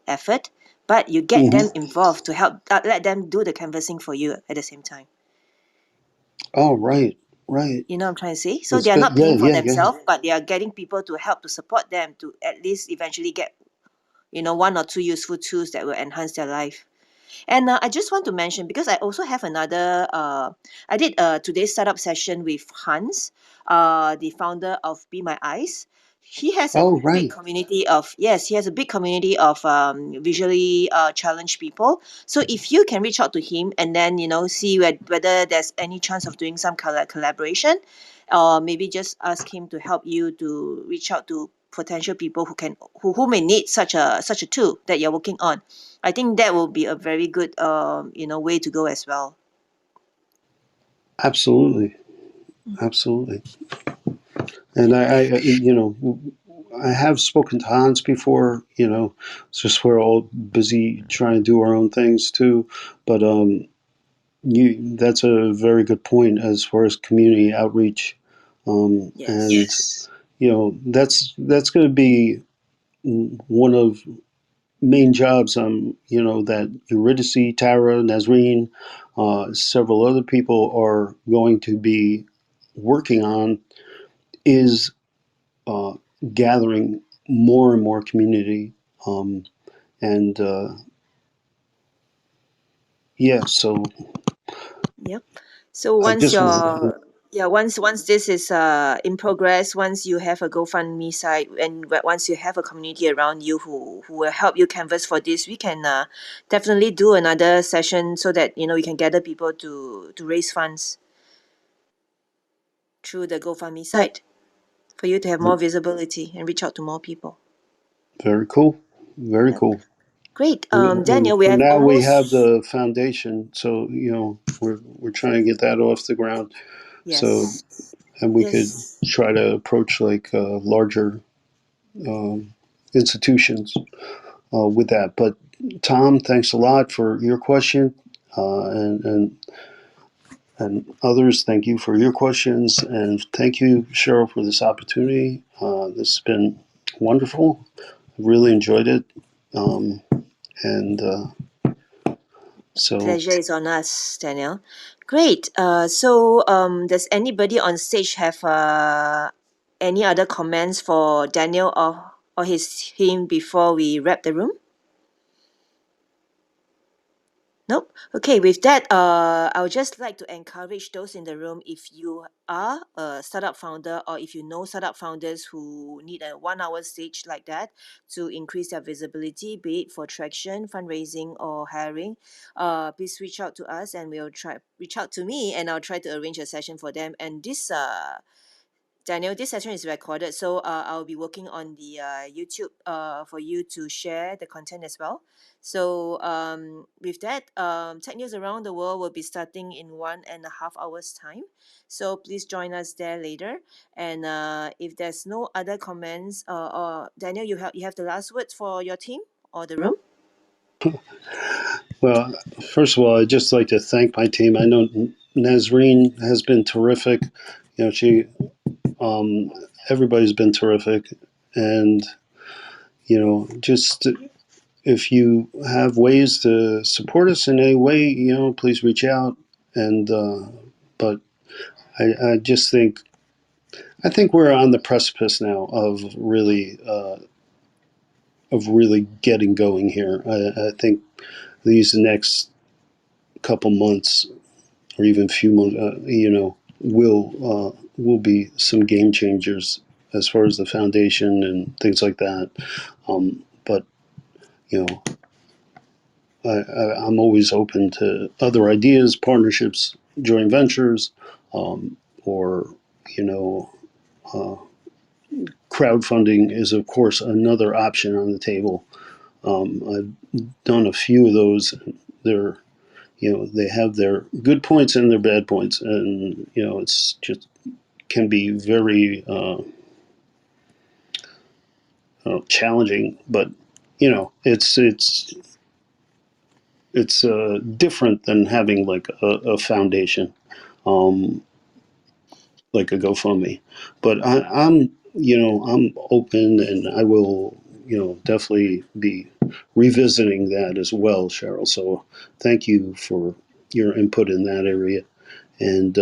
Speaker 1: effort, but you get them
Speaker 2: Mhm.
Speaker 1: involved to help, let them do the canvassing for you at the same time.
Speaker 2: Oh, right, right.
Speaker 1: You know what I'm trying to say? So
Speaker 2: That's
Speaker 1: they are
Speaker 2: good.
Speaker 1: not
Speaker 2: Yeah,
Speaker 1: paying for
Speaker 2: yeah, yeah.
Speaker 1: themselves, but they are getting people to help to support them to at least eventually get, one or two useful tools that will enhance their life. And I just want to mention, because I also have another, I did today's startup session with Hans, the founder of Be My Eyes. He has a
Speaker 2: Oh,
Speaker 1: big
Speaker 2: right.
Speaker 1: community of, yes, he has a big community of visually challenged people. So if you can reach out to him and then, see whether there's any chance of doing some collaboration, or maybe just ask him to help you to reach out to potential people who may need such a tool that you're working on. I think that will be a very good way to go as well.
Speaker 2: Absolutely, absolutely. And I have spoken to Hans before. It's just we're all busy trying to do our own things too. But that's a very good point as far as community outreach. And
Speaker 1: Yes.
Speaker 2: that's going to be one of main jobs. That Eurydice, Tara, Nazreen, several other people are going to be working on is gathering more and more community. And yeah, so
Speaker 1: Yep. So
Speaker 2: I
Speaker 1: once
Speaker 2: just
Speaker 1: your once this is in progress, once you have a GoFundMe site and once you have a community around you who will help you canvas for this, we can definitely do another session so that we can gather people to raise funds through the GoFundMe site for you to have more visibility and reach out to more people.
Speaker 2: very cool, very
Speaker 1: Yep.
Speaker 2: cool.
Speaker 1: Great.
Speaker 2: And
Speaker 1: Daniel, we
Speaker 2: for
Speaker 1: have
Speaker 2: now, we have
Speaker 1: almost
Speaker 2: the foundation, so we're trying to get that off the ground. So
Speaker 1: yes.
Speaker 2: and we could
Speaker 1: Yes.
Speaker 2: try to approach like larger um, institutions with that. But Tom, thanks a lot for your question, and others. Thank you for your questions, and thank you, Cheryl, for this opportunity. This has been wonderful. I really enjoyed it, and so
Speaker 1: Pleasure is on us, Daniel. Great. Does anybody on stage have any other comments for Daniel or his team before we wrap the room? Nope. Okay, with that, I would just like to encourage those in the room, if you are a startup founder or if you know startup founders who need a 1 hour stage like that to increase their visibility, be it for traction, fundraising, or hiring, please reach out to us and we'll reach out to me and I'll try to arrange a session for them. And this Daniel, this session is recorded, so I'll be working on the YouTube for you to share the content as well. So with that, Tech News Around the World will be starting in 1.5 hours time. So please join us there later. And if there's no other comments, or Daniel, you have the last words for your team or the room?
Speaker 2: well, first of all, I'd just like to thank my team. I know Nazreen has been terrific. She everybody's been terrific, and just if you have ways to support us in any way, please reach out. And but I just think we're on the precipice now of really getting going here. I think these next couple months or even few months, will be some game changers as far as the foundation and things like that. But you know, I'm always open to other ideas, partnerships, joint ventures, or you know, uh, crowdfunding is of course another option on the table. I've done a few of those. They're they have their good points and their bad points, and it's just can be very challenging. But it's different than having like a foundation, um, like a GoFundMe. But I'm open, and I will definitely be revisiting that as well, Cheryl. So thank you for your input in that area, and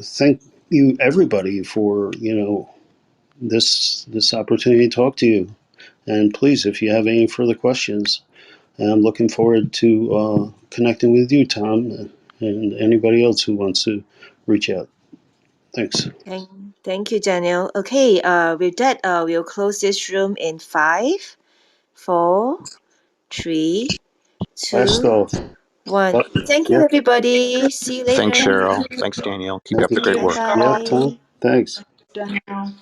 Speaker 2: thank you everybody for this opportunity to talk to you. And please, if you have any further questions, I'm looking forward to connecting with you, Tom, and anybody else who wants to reach out. Thanks.
Speaker 1: Thank you, Daniel. Okay, with that, we'll close this room in 5, 4, 3,
Speaker 2: Last
Speaker 1: 2,
Speaker 2: off.
Speaker 1: 1. Thank you,
Speaker 2: Yep.
Speaker 1: everybody. See you
Speaker 8: Thanks,
Speaker 1: later.
Speaker 8: Cheryl. Thanks, Daniel. Keep
Speaker 2: Thank
Speaker 8: up
Speaker 2: you.
Speaker 8: the great
Speaker 1: Bye
Speaker 8: work.
Speaker 2: Yep, Tom.
Speaker 1: bye.
Speaker 2: Thanks.
Speaker 6: Daniel.